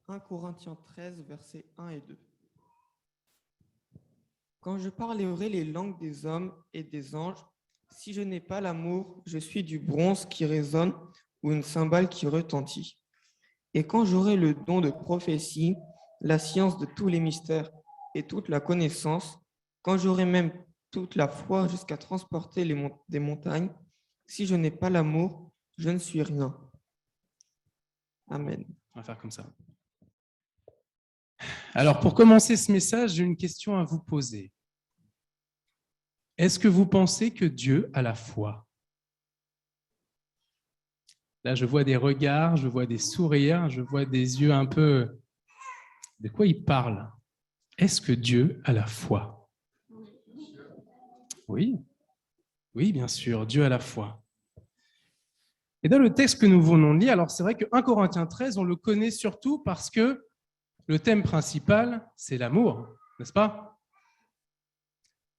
1 Corinthiens 13, versets 1 et 2. Quand je parlerai les langues des hommes et des anges, si je n'ai pas l'amour, je suis du bronze qui résonne ou une cymbale qui retentit. Et quand j'aurai le don de prophétie, la science de tous les mystères et toute la connaissance, quand j'aurai même toute la foi jusqu'à transporter des montagnes, si je n'ai pas l'amour, je ne suis rien. Amen. On va faire comme ça. Alors, pour commencer ce message, j'ai une question à vous poser. Est-ce que vous pensez que Dieu a la foi ? Là, je vois des regards, je vois des sourires, je vois des yeux un peu... De quoi il parle ? Est-ce que Dieu a la foi ? Oui, oui, bien sûr, Dieu a la foi. Et dans le texte que nous venons de lire, alors c'est vrai que 1 Corinthiens 13, on le connaît surtout parce que le thème principal, c'est l'amour, n'est-ce pas ?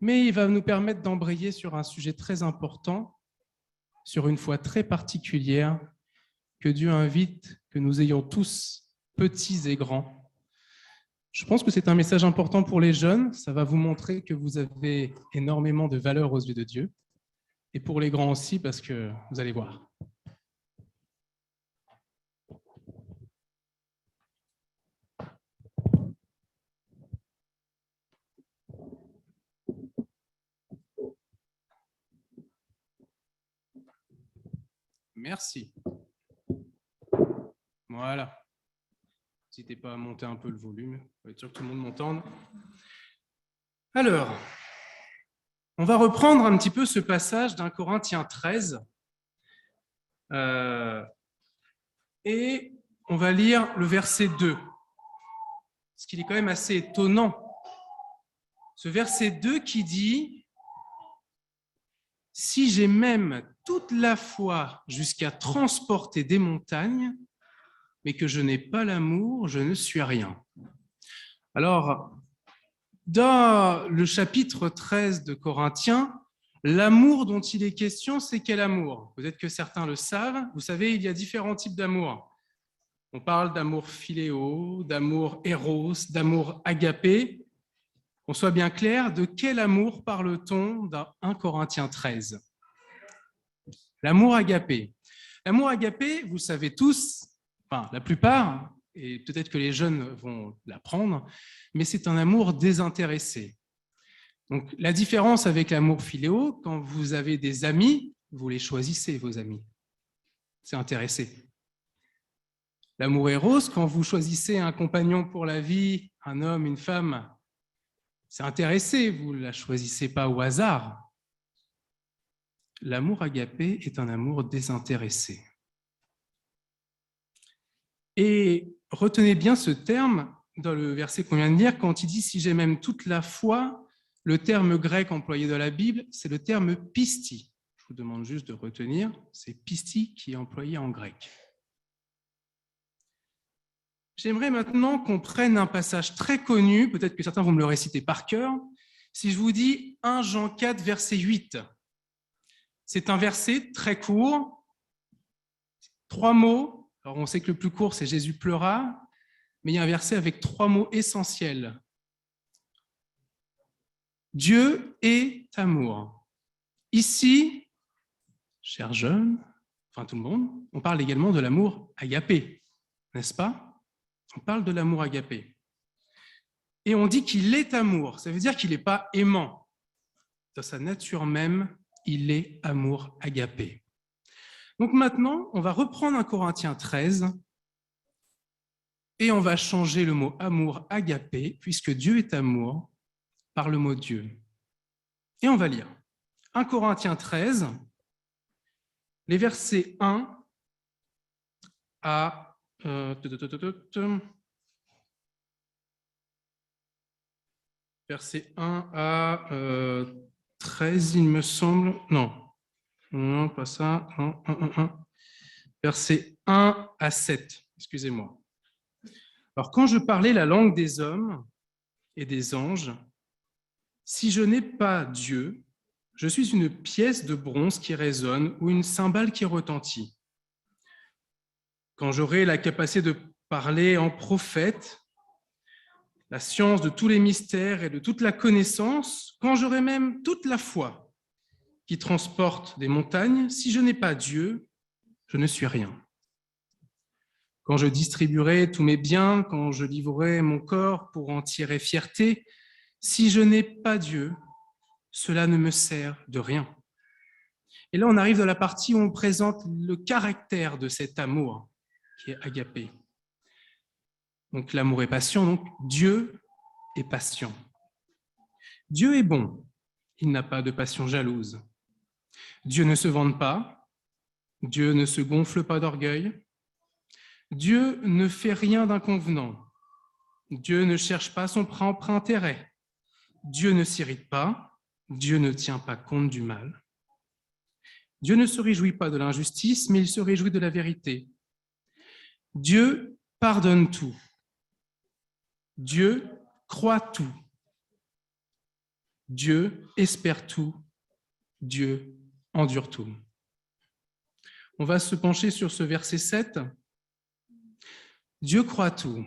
Mais il va nous permettre d'embrayer sur un sujet très important, sur une foi très particulière, que Dieu invite que nous ayons tous, petits et grands. Je pense que c'est un message important pour les jeunes, ça va vous montrer que vous avez énormément de valeur aux yeux de Dieu, et pour les grands aussi, parce que vous allez voir. Merci. Voilà. N'hésitez pas à monter un peu le volume, pour être sûr que tout le monde m'entende. Alors, on va reprendre un petit peu ce passage d'1 Corinthiens 13 et on va lire le verset 2, parce qu'il est quand même assez étonnant. Ce verset 2 qui dit « Si j'ai même toute la foi jusqu'à transporter des montagnes, mais que je n'ai pas l'amour, je ne suis rien. » Alors, dans le chapitre 13 de Corinthiens, l'amour dont il est question, c'est quel amour ? Peut-être que certains le savent. Vous savez, il y a différents types d'amour. On parle d'amour philéo, d'amour éros, d'amour agapé. Qu'on soit bien clair, de quel amour parle-t-on dans 1 Corinthiens 13 ? L'amour agapé. L'amour agapé, vous savez tous, enfin la plupart, et peut-être que les jeunes vont l'apprendre, mais c'est un amour désintéressé. Donc la différence avec l'amour philéo, quand vous avez des amis, vous les choisissez, vos amis. C'est intéressé. L'amour éros, quand vous choisissez un compagnon pour la vie, un homme, une femme, c'est intéressé, vous ne la choisissez pas au hasard. L'amour agapé est un amour désintéressé. Et retenez bien ce terme dans le verset qu'on vient de lire, quand il dit « si j'ai même toute la foi », le terme grec employé dans la Bible, c'est le terme « pistis ». Je vous demande juste de retenir, c'est « pistis » qui est employé en grec. J'aimerais maintenant qu'on prenne un passage très connu, peut-être que certains vont me le réciter par cœur. Si je vous dis 1 Jean 4, verset 8, c'est un verset très court, 3 mots. Alors on sait que le plus court, c'est « Jésus pleura », mais il y a un verset avec 3 mots essentiels. Dieu est amour. Ici, chers jeunes, enfin tout le monde, on parle également de l'amour agapé, n'est-ce pas ? On parle de l'amour agapé. Et on dit qu'il est amour, ça veut dire qu'il n'est pas aimant. Dans sa nature même, il est amour agapé. Donc maintenant, on va reprendre 1 Corinthiens 13 et on va changer le mot amour agapé, puisque Dieu est amour, par le mot Dieu. Et on va lire 1 Corinthiens 13, les versets 1 à verset 1 à 13, il me semble. Non, pas ça. Non, verset 1 à 7, excusez-moi. Alors, quand je parlais la langue des hommes et des anges, si je n'ai pas Dieu, je suis une pièce de bronze qui résonne ou une cymbale qui retentit. Quand j'aurai la capacité parler en prophète, la science de tous les mystères et de toute la connaissance, quand j'aurai même toute la foi qui transporte des montagnes, si je n'ai pas Dieu, je ne suis rien. Quand je distribuerai tous mes biens, quand je livrerai mon corps pour en tirer fierté, si je n'ai pas Dieu, cela ne me sert de rien. Et là, on arrive dans la partie où on présente le caractère de cet amour qui est agapé. Donc l'amour est patient, donc Dieu est patient. Dieu est bon, il n'a pas de passion jalouse. Dieu ne se vante pas, Dieu ne se gonfle pas d'orgueil, Dieu ne fait rien d'inconvenant, Dieu ne cherche pas son propre intérêt, Dieu ne s'irrite pas, Dieu ne tient pas compte du mal. Dieu ne se réjouit pas de l'injustice, mais il se réjouit de la vérité. Dieu pardonne tout. Dieu croit tout. Dieu espère tout. Dieu endure tout. On va se pencher sur ce verset 7. Dieu croit tout.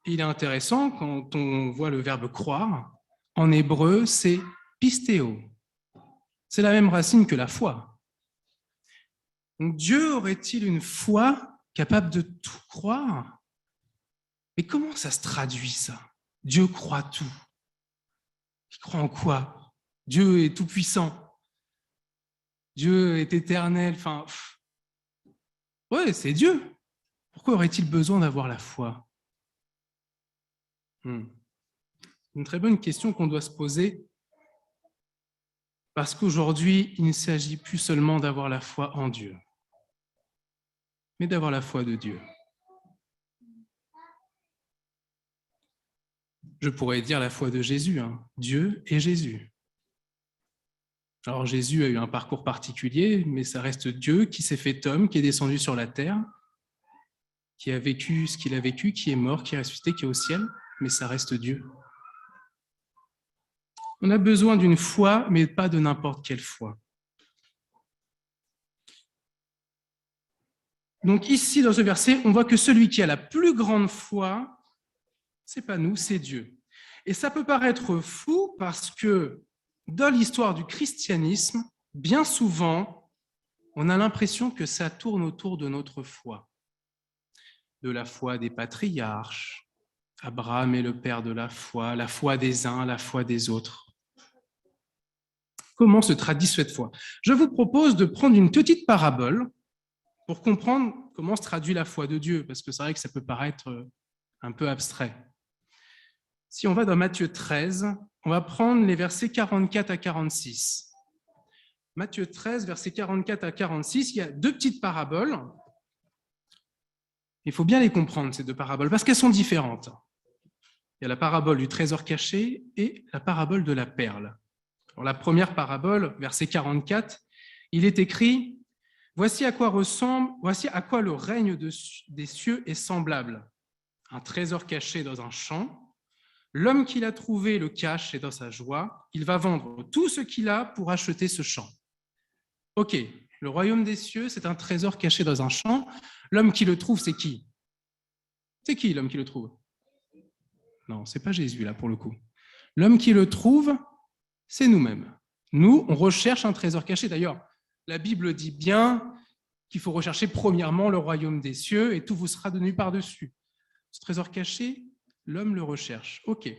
Il est intéressant quand on voit le verbe croire. En hébreu, c'est pistéo. C'est la même racine que la foi. Donc Dieu aurait-il une foi capable de tout croire? Mais comment ça se traduit, ça? Dieu croit tout. Il croit en quoi? Dieu est tout-puissant. Dieu est éternel. Enfin, ouais, c'est Dieu. Pourquoi aurait-il besoin d'avoir la foi? Une très bonne question qu'on doit se poser, parce qu'aujourd'hui, il ne s'agit plus seulement d'avoir la foi en Dieu, mais d'avoir la foi de Dieu. Je pourrais dire la foi de Jésus, Dieu et Jésus. Alors Jésus a eu un parcours particulier, mais ça reste Dieu qui s'est fait homme, qui est descendu sur la terre, qui a vécu ce qu'il a vécu, qui est mort, qui est ressuscité, qui est au ciel, mais ça reste Dieu. On a besoin d'une foi, mais pas de n'importe quelle foi. Donc ici, dans ce verset, on voit que celui qui a la plus grande foi, c'est pas nous, c'est Dieu. Et ça peut paraître fou parce que dans l'histoire du christianisme, bien souvent, on a l'impression que ça tourne autour de notre foi. De la foi des patriarches, Abraham est le père de la foi des uns, la foi des autres. Comment se traduit cette foi? Je vous propose de prendre une petite parabole pour comprendre comment se traduit la foi de Dieu, parce que c'est vrai que ça peut paraître un peu abstrait. Si on va dans Matthieu 13, on va prendre les versets 44 à 46. Matthieu 13, versets 44 à 46, il y a deux petites paraboles. Il faut bien les comprendre, ces deux paraboles, parce qu'elles sont différentes. Il y a la parabole du trésor caché et la parabole de la perle. Alors, la première parabole, verset 44, il est écrit « Voici à quoi le règne des cieux est semblable. Un trésor caché dans un champ. L'homme qui l'a trouvé le cache et dans sa joie, il va vendre tout ce qu'il a pour acheter ce champ. » Ok, le royaume des cieux, c'est un trésor caché dans un champ. L'homme qui le trouve, c'est qui? C'est qui l'homme qui le trouve? Non, c'est pas Jésus là pour le coup. L'homme qui le trouve, c'est nous-mêmes. Nous, on recherche un trésor caché. D'ailleurs, la Bible dit bien qu'il faut rechercher premièrement le royaume des cieux et tout vous sera donné par-dessus. Ce trésor caché, l'homme le recherche. Ok.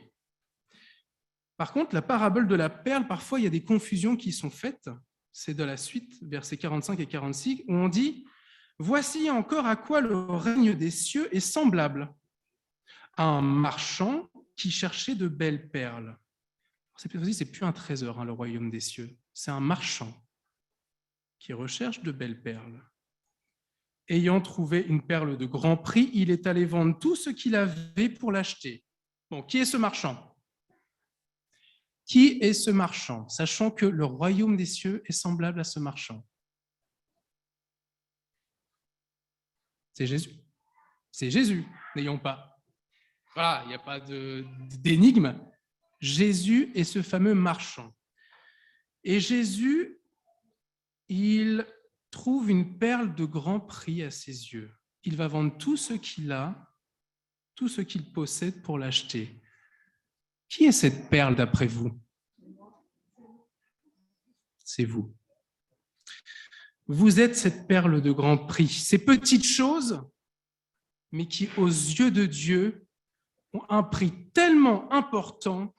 Par contre, la parabole de la perle, parfois, il y a des confusions qui sont faites. C'est de la suite, versets 45 et 46, où on dit « Voici encore à quoi le règne des cieux est semblable. À un marchand qui cherchait de belles perles. » C'est plus un trésor, le royaume des cieux. C'est un marchand qui recherche de belles perles. Ayant trouvé une perle de grand prix, il est allé vendre tout ce qu'il avait pour l'acheter. Bon, qui est ce marchand? Qui est ce marchand? Sachant que le royaume des cieux est semblable à ce marchand. C'est Jésus. C'est Jésus, n'ayons pas. Voilà, il n'y a pas d'énigme. Jésus est ce fameux marchand. Et Jésus, il trouve une perle de grand prix à ses yeux. il va vendre tout ce qu'il a, tout ce qu'il possède pour l'acheter. Qui est cette perle d'après vous? C'est vous. Vous êtes cette perle de grand prix. Ces petites choses, mais qui, aux yeux de Dieu, ont un prix tellement important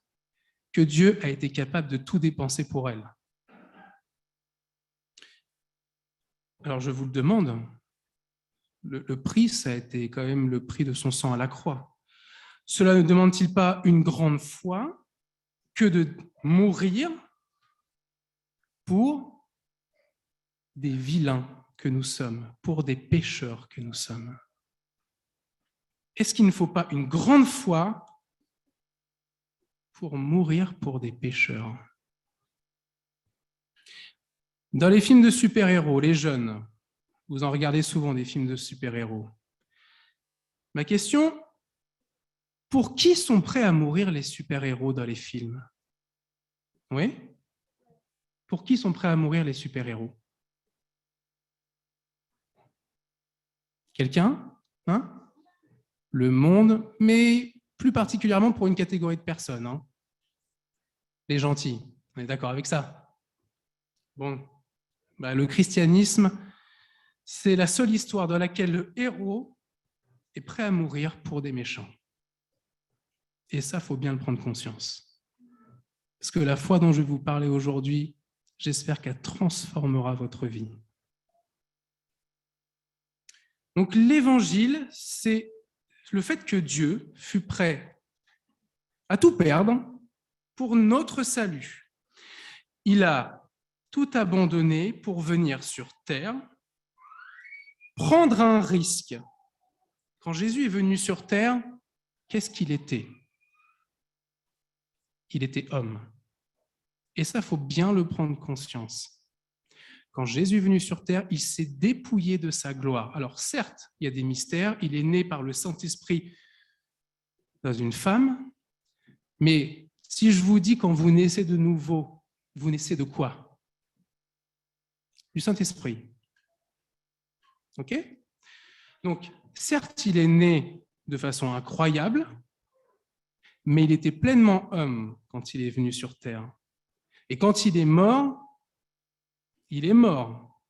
que Dieu a été capable de tout dépenser pour elles. Alors, je vous le demande, le prix, ça a été quand même le prix de son sang à la croix. Cela ne demande-t-il pas une grande foi que de mourir pour des vilains que nous sommes, pour des pécheurs que nous sommes? Est-ce qu'il ne faut pas une grande foi pour mourir pour des pécheurs? Dans les films de super-héros, les jeunes, vous en regardez souvent des films de super-héros. Ma question, pour qui sont prêts à mourir les super-héros dans les films? Oui? Pour qui sont prêts à mourir les super-héros? Quelqu'un? Hein? Le monde, mais plus particulièrement pour une catégorie de personnes. Hein? Les gentils. On est d'accord avec ça? Bon, le christianisme, c'est la seule histoire dans laquelle le héros est prêt à mourir pour des méchants. Et ça, il faut bien le prendre conscience. Parce que la foi dont je vais vous parler aujourd'hui, j'espère qu'elle transformera votre vie. Donc l'évangile, c'est le fait que Dieu fut prêt à tout perdre pour notre salut. Il a tout abandonné pour venir sur terre, prendre un risque. Quand Jésus est venu sur terre, qu'est-ce qu'il était? Il était homme. Et ça, il faut bien le prendre conscience. Quand Jésus est venu sur terre, il s'est dépouillé de sa gloire. Alors certes, il y a des mystères, il est né par le Saint-Esprit dans une femme, mais si je vous dis quand vous naissez de nouveau, vous naissez de quoi? Du Saint-Esprit. Ok? Donc, certes, il est né de façon incroyable, mais il était pleinement homme quand il est venu sur terre. Et quand il est mort, il est mort.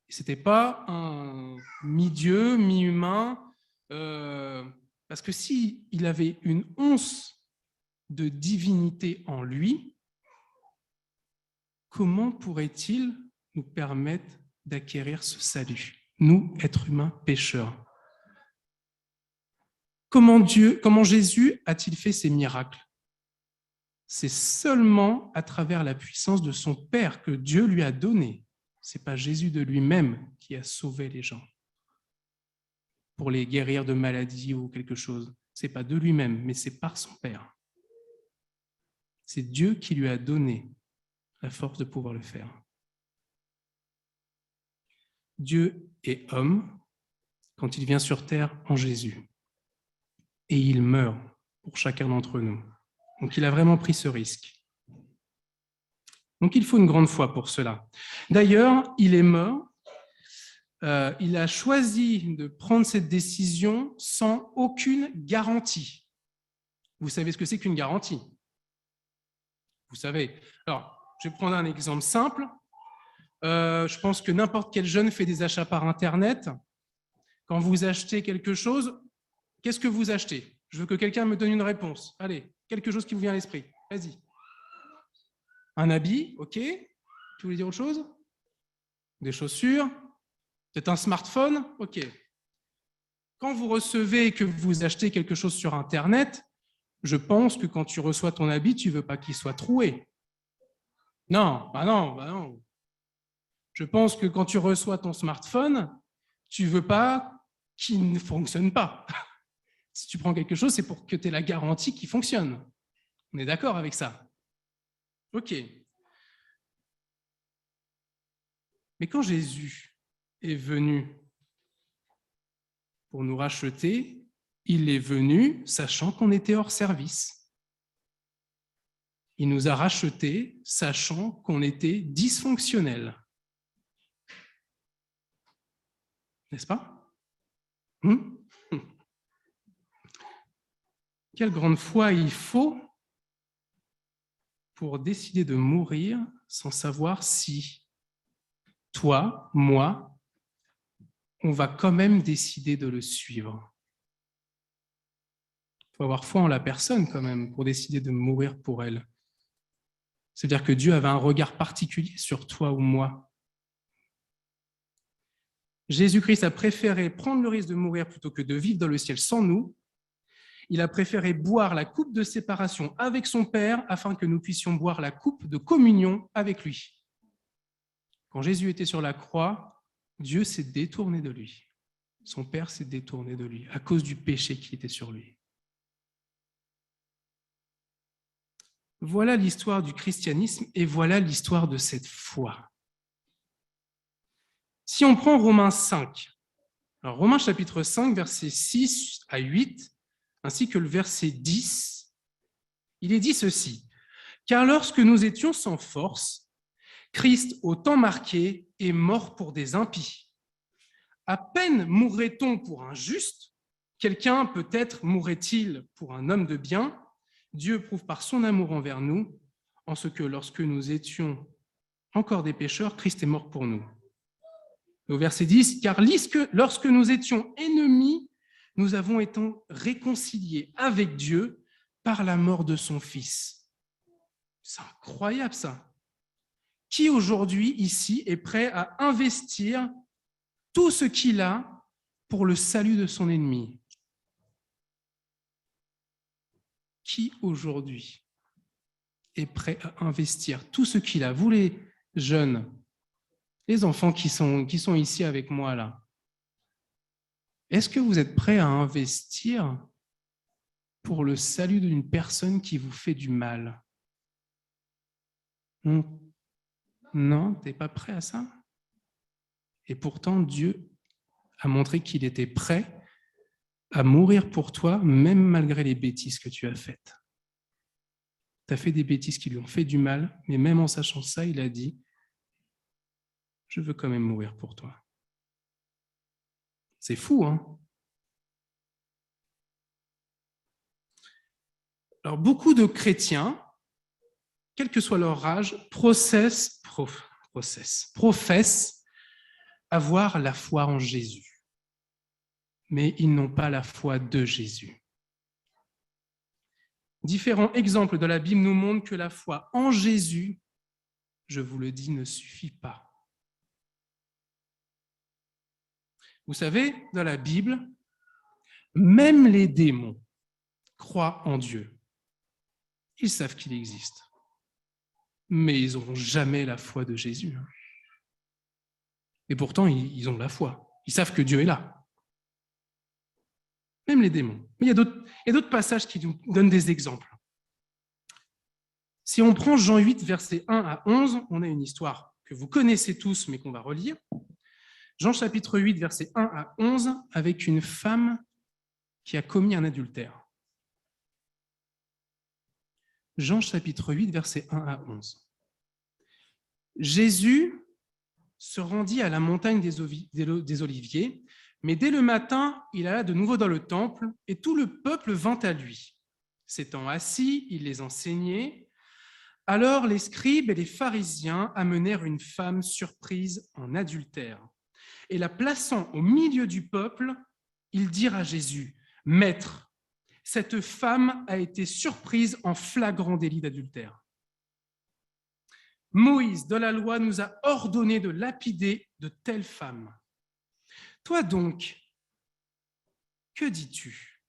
Ce n'était pas un mi-dieu, mi-humain, parce que s'il avait une once de divinité en lui, comment pourrait-il nous permettre d'acquérir ce salut, nous, êtres humains pécheurs? Comment Jésus a-t-il fait ces miracles? C'est seulement à travers la puissance de son Père que Dieu lui a donné. Ce n'est pas Jésus de lui-même qui a sauvé les gens pour les guérir de maladies ou quelque chose. Ce n'est pas de lui-même, mais c'est par son Père. C'est Dieu qui lui a donné la force de pouvoir le faire. Dieu est homme quand il vient sur terre en Jésus. Et il meurt pour chacun d'entre nous. Donc il a vraiment pris ce risque. Donc il faut une grande foi pour cela. D'ailleurs, il est mort, il a choisi de prendre cette décision sans aucune garantie. Vous savez ce que c'est qu'une garantie? Vous savez. Alors, je vais prendre un exemple simple. Je pense que n'importe quel jeune fait des achats par Internet. Quand vous achetez quelque chose, qu'est-ce que vous achetez? Je veux que quelqu'un me donne une réponse. Allez, quelque chose qui vous vient à l'esprit. Vas-y. Un habit, ok. Tu voulais dire autre chose? Des chaussures? Peut-être un smartphone? Ok. Quand vous recevez et que vous achetez quelque chose sur Internet, je pense que quand tu reçois ton habit, tu ne veux pas qu'il soit troué. Non, bah non. Je pense que quand tu reçois ton smartphone, tu ne veux pas qu'il ne fonctionne pas. Si tu prends quelque chose, c'est pour que tu aies la garantie qu'il fonctionne. On est d'accord avec ça? Ok. Mais quand Jésus est venu pour nous racheter, il est venu sachant qu'on était hors service. Il nous a rachetés sachant qu'on était dysfonctionnels. N'est-ce pas? Quelle grande foi il faut pour décider de mourir sans savoir si toi, moi, on va quand même décider de le suivre. Il faut avoir foi en la personne quand même pour décider de mourir pour elle. C'est-à-dire que Dieu avait un regard particulier sur toi ou moi. Jésus-Christ a préféré prendre le risque de mourir plutôt que de vivre dans le ciel sans nous. Il a préféré boire la coupe de séparation avec son Père afin que nous puissions boire la coupe de communion avec lui. Quand Jésus était sur la croix, Dieu s'est détourné de lui. Son Père s'est détourné de lui à cause du péché qui était sur lui. Voilà l'histoire du christianisme et voilà l'histoire de cette foi. Si on prend Romains 5, alors Romains chapitre 5, versets 6 à 8, ainsi que le verset 10, il est dit ceci. « Car lorsque nous étions sans force, Christ, au temps marqué, est mort pour des impies. À peine mourrait-on pour un juste, quelqu'un peut-être mourrait-il pour un homme de bien. Dieu prouve par son amour envers nous, en ce que lorsque nous étions encore des pécheurs, Christ est mort pour nous. » Au verset 10, « Car lorsque nous étions ennemis, nous avons été réconciliés avec Dieu par la mort de son Fils. » C'est incroyable ça. Qui aujourd'hui, ici, est prêt à investir tout ce qu'il a pour le salut de son ennemi? Qui aujourd'hui est prêt à investir tout ce qu'il a? Vous les jeunes, les enfants qui sont ici avec moi là, est-ce que vous êtes prêts à investir pour le salut d'une personne qui vous fait du mal? Non, tu n'es pas prêt à ça? Et pourtant, Dieu a montré qu'il était prêt à mourir pour toi, même malgré les bêtises que tu as faites. Tu as fait des bêtises qui lui ont fait du mal, mais même en sachant ça, il a dit « Je veux quand même mourir pour toi. » C'est fou, hein? Alors, beaucoup de chrétiens, quel que soit leur âge, professent avoir la foi en Jésus. Mais ils n'ont pas la foi de Jésus. Différents exemples de la Bible nous montrent que la foi en Jésus, je vous le dis, ne suffit pas. Vous savez, dans la Bible, même les démons croient en Dieu. Ils savent qu'il existe. Mais ils n'auront jamais la foi de Jésus. Et pourtant, ils ont la foi. Ils savent que Dieu est là. Même les démons. Mais il y a d'autres passages qui nous donnent des exemples. Si on prend Jean 8, versets 1 à 11, on a une histoire que vous connaissez tous, mais qu'on va relire. Jean chapitre 8, versets 1 à 11, avec une femme qui a commis un adultère. Jean chapitre 8, versets 1 à 11. Jésus se rendit à la montagne des Oliviers, mais dès le matin, il alla de nouveau dans le temple, et tout le peuple vint à lui. S'étant assis, il les enseignait. Alors les scribes et les pharisiens amenèrent une femme surprise en adultère. Et la plaçant au milieu du peuple, ils dirent à Jésus, « Maître, cette femme a été surprise en flagrant délit d'adultère. Moïse, de la loi, nous a ordonné de lapider de telles femmes. Toi donc, que dis-tu »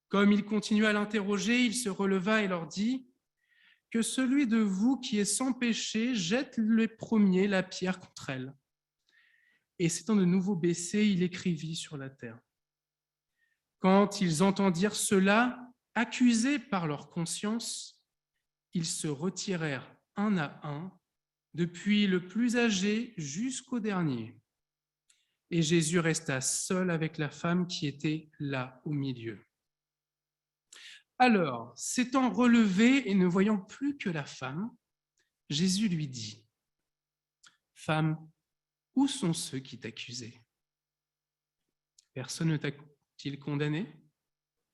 Comme il continua à l'interroger, il se releva et leur dit, « Que celui de vous qui est sans péché jette le premier la pierre contre elle. » Et s'étant de nouveau baissé, il écrivit sur la terre. Quand ils entendirent cela, accusés par leur conscience, ils se retirèrent un à un, depuis le plus âgé jusqu'au dernier. Et Jésus resta seul avec la femme qui était là au milieu. Alors, s'étant relevé et ne voyant plus que la femme, Jésus lui dit, « Femme, où sont ceux qui t'accusaient ? Personne ne t'a-t-il condamné?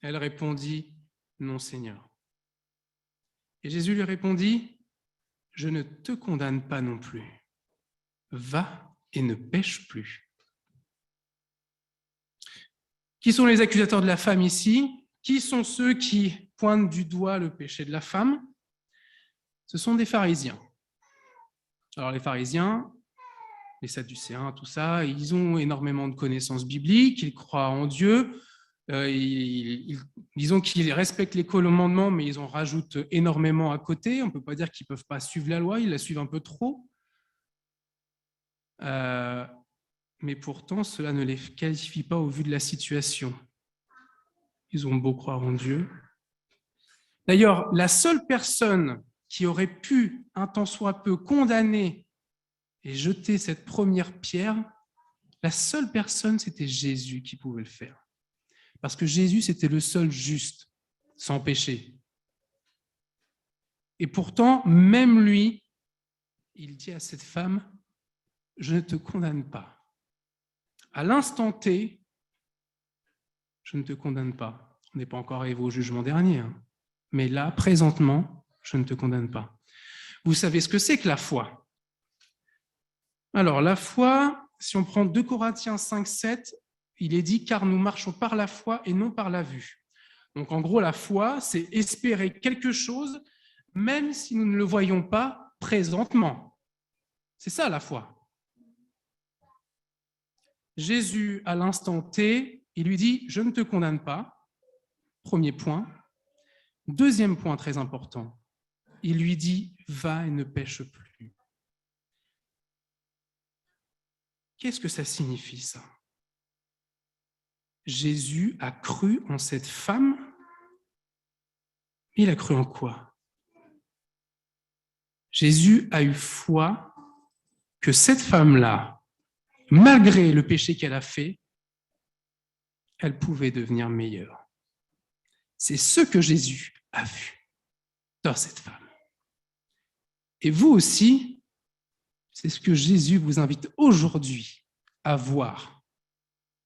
Elle répondit, non, Seigneur. Et Jésus lui répondit, je ne te condamne pas non plus. Va et ne pêche plus. Qui sont les accusateurs de la femme ici? Qui sont ceux qui pointent du doigt le péché de la femme? Ce sont des pharisiens. Alors les pharisiens, les sadducéens, tout ça, ils ont énormément de connaissances bibliques, ils croient en Dieu, disons qu'ils respectent les commandements, mais ils en rajoutent énormément à côté. On ne peut pas dire qu'ils ne peuvent pas suivre la loi, ils la suivent un peu trop. Mais pourtant, cela ne les qualifie pas au vu de la situation. Ils ont beau croire en Dieu. D'ailleurs, la seule personne qui aurait pu, un tant soit peu, condamner et jeter cette première pierre, la seule personne, c'était Jésus qui pouvait le faire. Parce que Jésus, c'était le seul juste, sans péché. Et pourtant, même lui, il dit à cette femme, je ne te condamne pas. À l'instant T, je ne te condamne pas. On n'est pas encore arrivé au jugement dernier, hein. Mais là, présentement, je ne te condamne pas. Vous savez ce que c'est que la foi? Alors, la foi, si on prend 2 Corinthiens 5, 7, il est dit « car nous marchons par la foi et non par la vue ». Donc, en gros, la foi, c'est espérer quelque chose, même si nous ne le voyons pas présentement. C'est ça, la foi. Jésus, à l'instant T, il lui dit « je ne te condamne pas ». Premier point. Deuxième point très important, il lui dit « va et ne pêche plus ». Qu'est-ce que ça signifie, ça? Jésus a cru en cette femme. Il a cru en quoi? Jésus a eu foi que cette femme-là, malgré le péché qu'elle a fait, elle pouvait devenir meilleure. C'est ce que Jésus a vu dans cette femme. Et vous aussi, c'est ce que Jésus vous invite aujourd'hui à voir.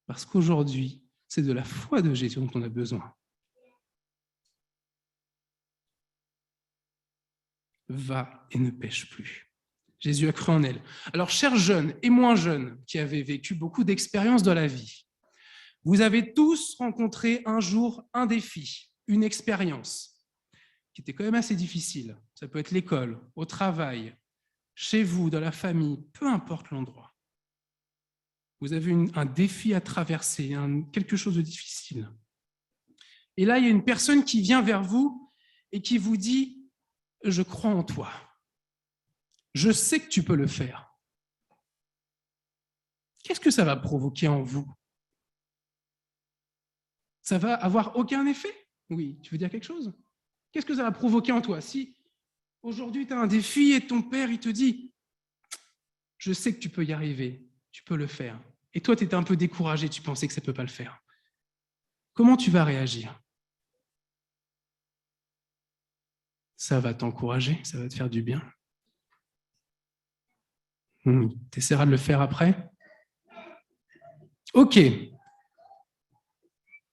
Parce qu'aujourd'hui, c'est de la foi de Jésus dont on a besoin. Va et ne pêche plus. Jésus a cru en elle. Alors, chers jeunes et moins jeunes qui avez vécu beaucoup d'expériences dans la vie, vous avez tous rencontré un jour un défi, une expérience qui était quand même assez difficile. Ça peut être l'école, au travail, chez vous, dans la famille, peu importe l'endroit. Vous avez un défi à traverser, quelque chose de difficile. Et là, il y a une personne qui vient vers vous et qui vous dit « Je crois en toi. Je sais que tu peux le faire. » Qu'est-ce que ça va provoquer en vous? Ça va avoir aucun effet? Oui, tu veux dire quelque chose? Qu'est-ce que ça va provoquer en toi? Si aujourd'hui tu as un défi et ton père il te dit « Je sais que tu peux y arriver, tu peux le faire. » Et toi, tu étais un peu découragé, tu pensais que ça ne peut pas le faire. Comment tu vas réagir? Ça va t'encourager, ça va te faire du bien. Tu essaieras de le faire après? Ok.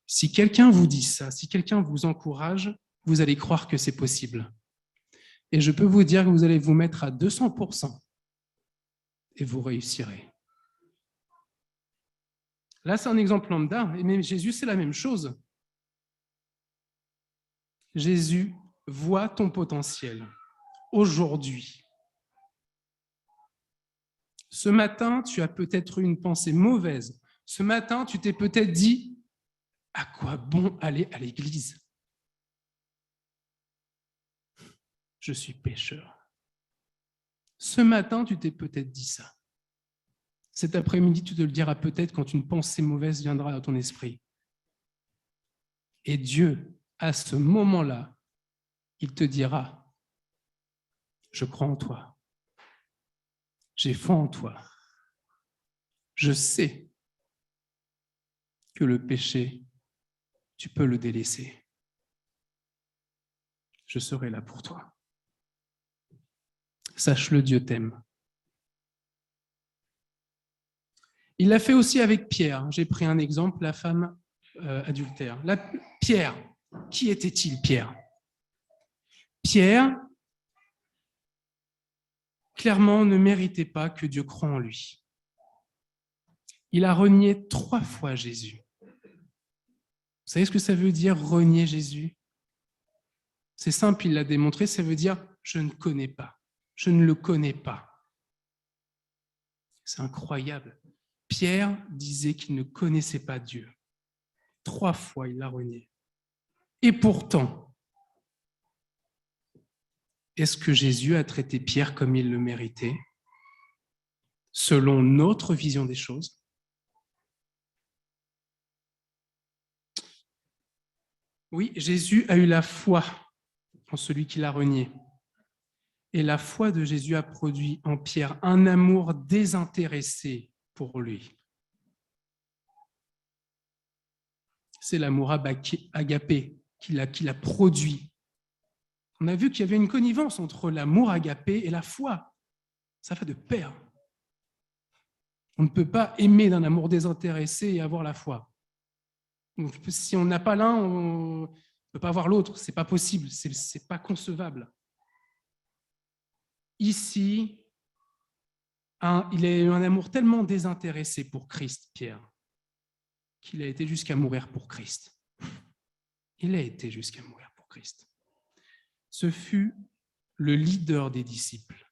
Si quelqu'un vous dit ça, si quelqu'un vous encourage, vous allez croire que c'est possible. Et je peux vous dire que vous allez vous mettre à 200% et vous réussirez. Là, c'est un exemple lambda, mais Jésus, c'est la même chose. Jésus voit ton potentiel aujourd'hui. Ce matin, tu as peut-être eu une pensée mauvaise. Ce matin, tu t'es peut-être dit « À quoi bon aller à l'église? Je suis pécheur. » Ce matin, tu t'es peut-être dit ça. Cet après-midi, tu te le diras peut-être quand une pensée mauvaise viendra dans ton esprit. Et Dieu, à ce moment-là, il te dira « Je crois en toi. J'ai foi en toi. Je sais que le péché, tu peux le délaisser. Je serai là pour toi. Sache-le, Dieu t'aime. » Il l'a fait aussi avec Pierre. J'ai pris un exemple, la femme adultère. Pierre, qui était-il, Pierre? Pierre, clairement, ne méritait pas que Dieu croie en lui. Il a renié 3 fois Jésus. Vous savez ce que ça veut dire, renier Jésus? C'est simple, il l'a démontré, ça veut dire « je ne connais pas, je ne le connais pas ». C'est incroyable. Pierre disait qu'il ne connaissait pas Dieu. 3 fois, il l'a renié. Et pourtant, est-ce que Jésus a traité Pierre comme il le méritait, selon notre vision des choses? Oui, Jésus a eu la foi en celui qui l'a renié. Et la foi de Jésus a produit en Pierre un amour désintéressé pour lui. C'est l'amour agapé qu'il a produit. On a vu qu'il y avait une connivence entre l'amour agapé et la foi. Ça va de pair. On ne peut pas aimer d'un amour désintéressé et avoir la foi. Donc, si on n'a pas l'un, on ne peut pas avoir l'autre. Ce n'est pas possible, ce n'est pas concevable. Ici, il a eu un amour tellement désintéressé pour Christ, Pierre, qu'il a été jusqu'à mourir pour Christ. Il a été jusqu'à mourir pour Christ. Ce fut le leader des disciples.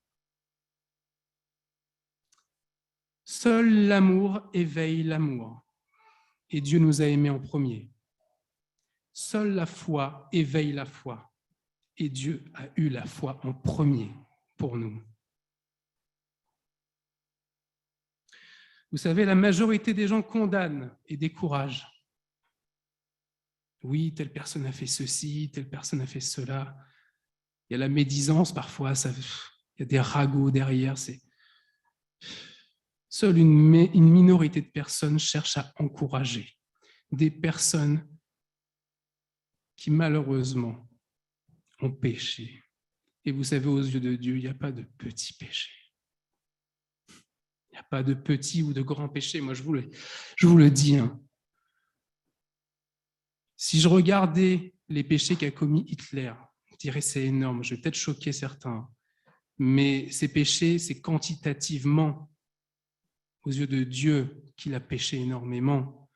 Seul l'amour éveille l'amour, et Dieu nous a aimés en premier. Seule la foi éveille la foi, et Dieu a eu la foi en premier pour nous. Vous savez, la majorité des gens condamnent et découragent. Oui, telle personne a fait ceci, telle personne a fait cela. Il y a la médisance parfois, il y a des ragots derrière. Seule une minorité de personnes cherchent à encourager. Des personnes qui malheureusement ont péché. Et vous savez, aux yeux de Dieu, il n'y a pas de petits péchés. Il n'y a pas de petits ou de grands péchés. Moi, je vous le dis. Si je regardais les péchés qu'a commis Hitler, je dirais c'est énorme. Je vais peut-être choquer certains. Mais ces péchés, c'est quantitativement, aux yeux de Dieu, qu'il a péché énormément.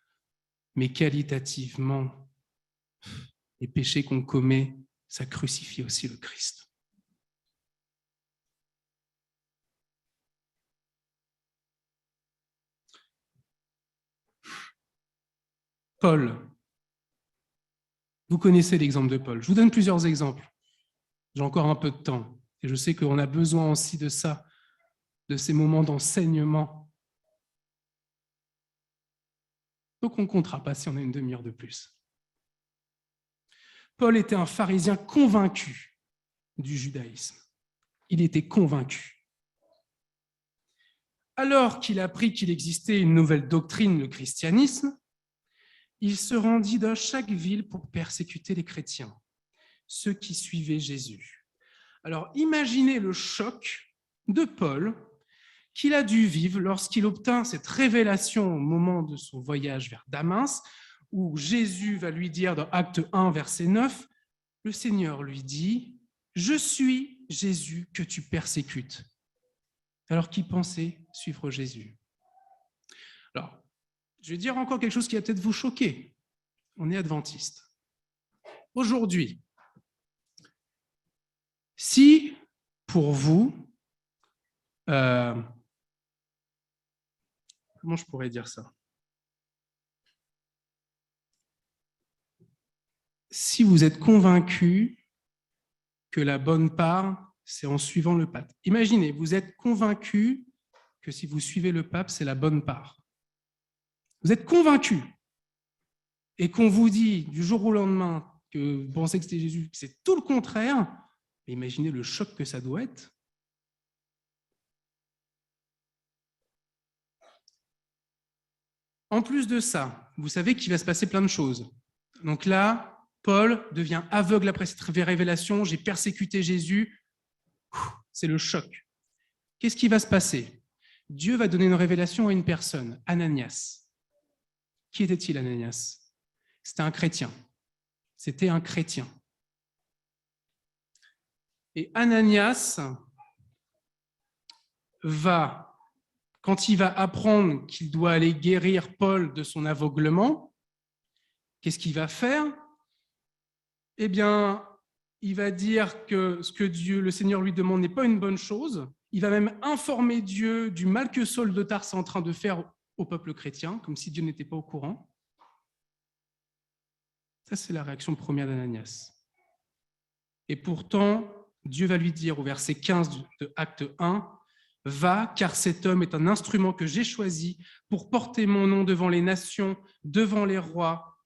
Mais qualitativement, les péchés qu'on commet, ça crucifie aussi le Christ. Paul. Vous connaissez l'exemple de Paul. Je vous donne plusieurs exemples. J'ai encore un peu de temps. Et je sais qu'on a besoin aussi de ça, de ces moments d'enseignement. Donc on ne comptera pas si on a une demi-heure de plus. Paul était un pharisien convaincu du judaïsme. Il était convaincu. Alors qu'il apprit qu'il existait une nouvelle doctrine, le christianisme, il se rendit dans chaque ville pour persécuter les chrétiens, ceux qui suivaient Jésus. Alors imaginez le choc de Paul qu'il a dû vivre lorsqu'il obtint cette révélation au moment de son voyage vers Damas, où Jésus va lui dire dans Acte 1, verset 9, le Seigneur lui dit « Je suis Jésus que tu persécutes », alors qu'il pensait suivre Jésus. Alors, je vais dire encore quelque chose qui va peut-être vous choquer. On est adventiste. Aujourd'hui, si pour vous, comment je pourrais dire ça? Si vous êtes convaincu que la bonne part, c'est en suivant le pape. Imaginez, vous êtes convaincu que si vous suivez le pape, c'est la bonne part. Vous êtes convaincu et qu'on vous dit du jour au lendemain que vous pensez que c'était Jésus, que c'est tout le contraire, imaginez le choc que ça doit être. En plus de ça, vous savez qu'il va se passer plein de choses. Donc là, Paul devient aveugle après cette révélation, j'ai persécuté Jésus, c'est le choc. Qu'est-ce qui va se passer? Dieu va donner une révélation à une personne, Ananias. Qui était-il, Ananias? C'était un chrétien. C'était un chrétien. Et Ananias va, quand il va apprendre qu'il doit aller guérir Paul de son aveuglement, qu'est-ce qu'il va faire? Eh bien, il va dire que ce que Dieu, le Seigneur lui demande n'est pas une bonne chose. Il va même informer Dieu du mal que Saul de Tarse est en train de faire au peuple chrétien, comme si Dieu n'était pas au courant. Ça, c'est la réaction première d'Ananias. Et pourtant, Dieu va lui dire au verset 15 de Acte 1, « Va, car cet homme est un instrument que j'ai choisi pour porter mon nom devant les nations, devant les rois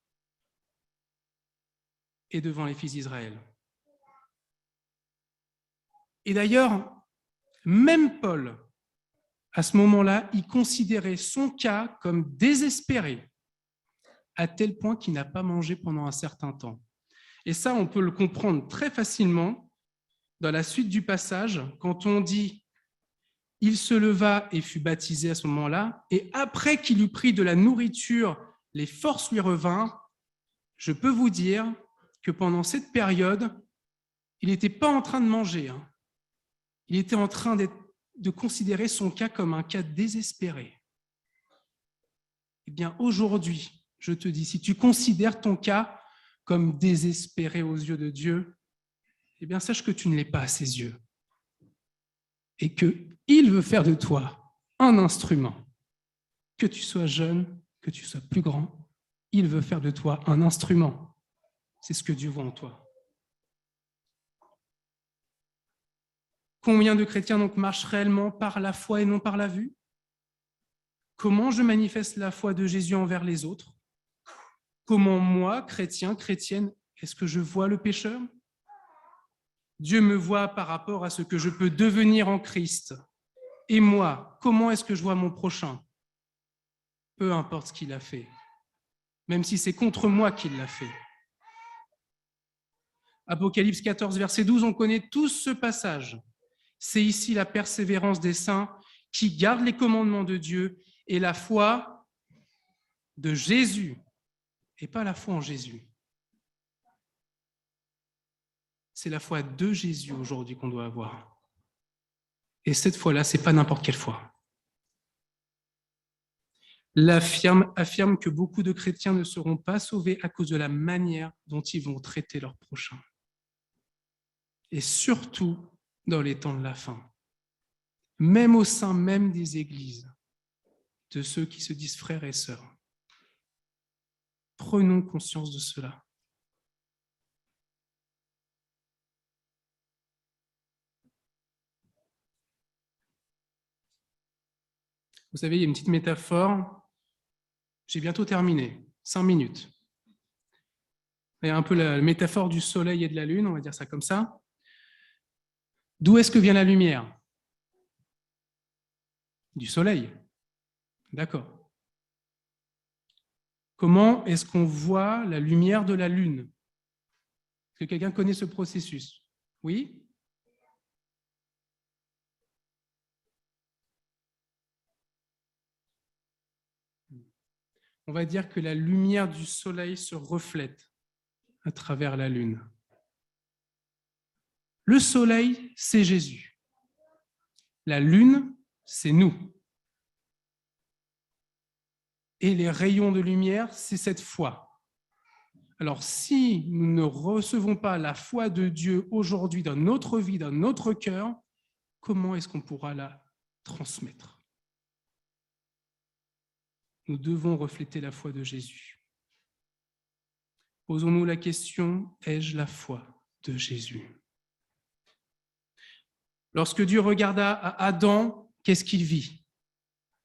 et devant les fils d'Israël. » Et d'ailleurs, même Paul, à ce moment-là, il considérait son cas comme désespéré, à tel point qu'il n'a pas mangé pendant un certain temps. Et ça, on peut le comprendre très facilement dans la suite du passage, quand on dit « Il se leva et fut baptisé à ce moment-là, et après qu'il eut pris de la nourriture, les forces lui revinrent. » Je peux vous dire que pendant cette période, il n'était pas en train de manger. Il était en train de considérer son cas comme un cas désespéré. Eh bien, aujourd'hui, je te dis, si tu considères ton cas comme désespéré aux yeux de Dieu, eh bien, sache que tu ne l'es pas à ses yeux et qu'il veut faire de toi un instrument. Que tu sois jeune, que tu sois plus grand, il veut faire de toi un instrument. C'est ce que Dieu voit en toi. Combien de chrétiens donc marchent réellement par la foi et non par la vue? Comment je manifeste la foi de Jésus envers les autres? Comment moi, chrétien, chrétienne, est-ce que je vois le pécheur? Dieu me voit par rapport à ce que je peux devenir en Christ. Et moi, comment est-ce que je vois mon prochain? Peu importe ce qu'il a fait, même si c'est contre moi qu'il l'a fait. Apocalypse 14, verset 12, on connaît tous ce passage. C'est ici la persévérance des saints qui gardent les commandements de Dieu et la foi de Jésus, et pas la foi en Jésus. C'est la foi de Jésus aujourd'hui qu'on doit avoir. Et cette foi-là, ce n'est pas n'importe quelle foi. Affirme que beaucoup de chrétiens ne seront pas sauvés à cause de la manière dont ils vont traiter leur prochain. Et surtout dans les temps de la fin. Même au sein même des églises, de ceux qui se disent frères et sœurs. Prenons conscience de cela. Vous savez, il y a une petite métaphore. J'ai bientôt terminé, 5 minutes. Il y a un peu la métaphore du soleil et de la lune, on va dire ça comme ça. D'où est-ce que vient la lumière? Du soleil. D'accord. Comment est-ce qu'on voit la lumière de la lune? Est-ce que quelqu'un connaît ce processus? Oui? On va dire que la lumière du soleil se reflète à travers la lune. Le soleil, c'est Jésus. La lune, c'est nous. Et les rayons de lumière, c'est cette foi. Alors, si nous ne recevons pas la foi de Dieu aujourd'hui dans notre vie, dans notre cœur, comment est-ce qu'on pourra la transmettre? Nous devons refléter la foi de Jésus. Posons-nous la question, ai-je la foi de Jésus? Lorsque Dieu regarda à Adam, qu'est-ce qu'il vit?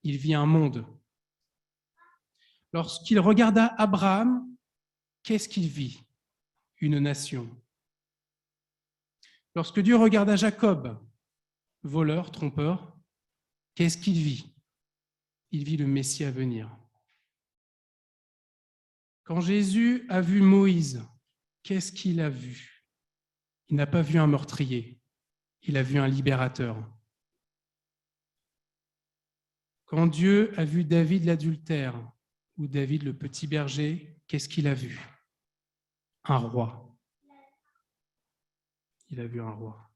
Il vit un monde. Lorsqu'il regarda Abraham, qu'est-ce qu'il vit? Une nation. Lorsque Dieu regarda Jacob, voleur, trompeur, qu'est-ce qu'il vit? Il vit le Messie à venir. Quand Jésus a vu Moïse, qu'est-ce qu'il a vu? Il n'a pas vu un meurtrier, il a vu un libérateur. Quand Dieu a vu David l'adultère ou David le petit berger, qu'est-ce qu'il a vu? Un roi. Il a vu un roi.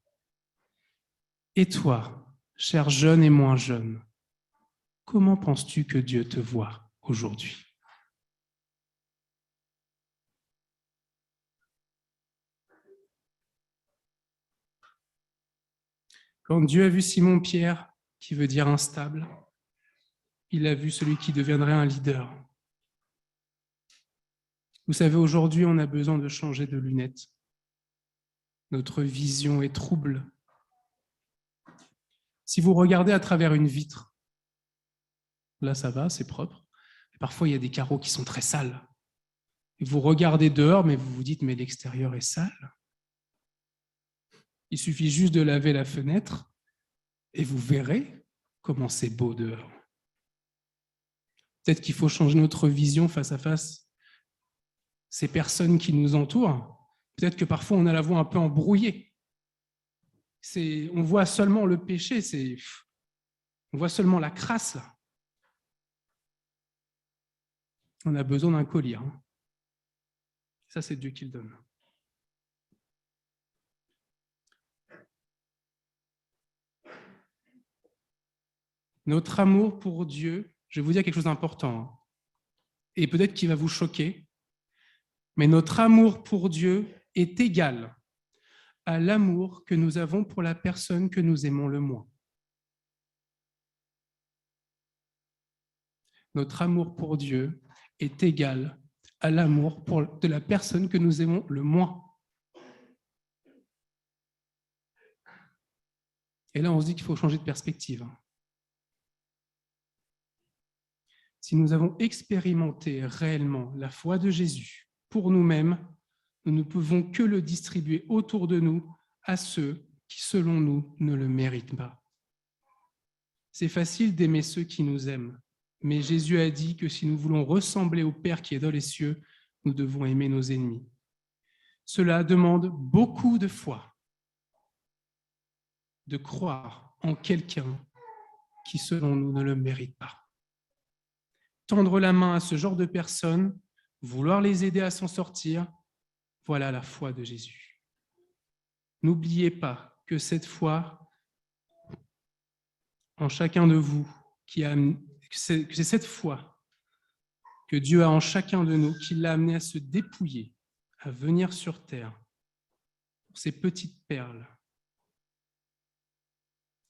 Et toi, cher jeune et moins jeune, comment penses-tu que Dieu te voit aujourd'hui? Quand Dieu a vu Simon-Pierre, qui veut dire instable, il a vu celui qui deviendrait un leader. Vous savez, aujourd'hui, on a besoin de changer de lunettes. Notre vision est trouble. Si vous regardez à travers une vitre, là ça va, c'est propre. Et parfois, il y a des carreaux qui sont très sales. Et vous regardez dehors, mais vous vous dites, mais l'extérieur est sale. Il suffit juste de laver la fenêtre et vous verrez comment c'est beau dehors. Peut-être qu'il faut changer notre vision face à face. Ces personnes qui nous entourent, peut-être que parfois on a la voix un peu embrouillée. On voit seulement le péché, on voit seulement la crasse. On a besoin d'un collier. Ça, c'est Dieu qui le donne. Notre amour pour Dieu, je vais vous dire quelque chose d'important, et peut-être qu'il va vous choquer, mais notre amour pour Dieu est égal à l'amour que nous avons pour la personne que nous aimons le moins. Notre amour pour Dieu est égal à l'amour de la personne que nous aimons le moins. Et là, on se dit qu'il faut changer de perspective. Si nous avons expérimenté réellement la foi de Jésus pour nous-mêmes, nous ne pouvons que le distribuer autour de nous à ceux qui, selon nous, ne le méritent pas. C'est facile d'aimer ceux qui nous aiment, mais Jésus a dit que si nous voulons ressembler au Père qui est dans les cieux, nous devons aimer nos ennemis. Cela demande beaucoup de foi, de croire en quelqu'un qui, selon nous, ne le mérite pas. Tendre la main à ce genre de personnes, vouloir les aider à s'en sortir, voilà la foi de Jésus. N'oubliez pas que cette foi en chacun de vous, que c'est cette foi que Dieu a en chacun de nous qui l'a amené à se dépouiller, à venir sur terre pour ces petites perles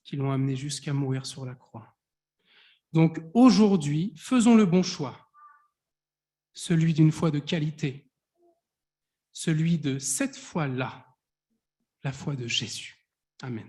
qui l'ont amené jusqu'à mourir sur la croix. Donc aujourd'hui, faisons le bon choix, celui d'une foi de qualité, celui de cette foi-là, la foi de Jésus. Amen.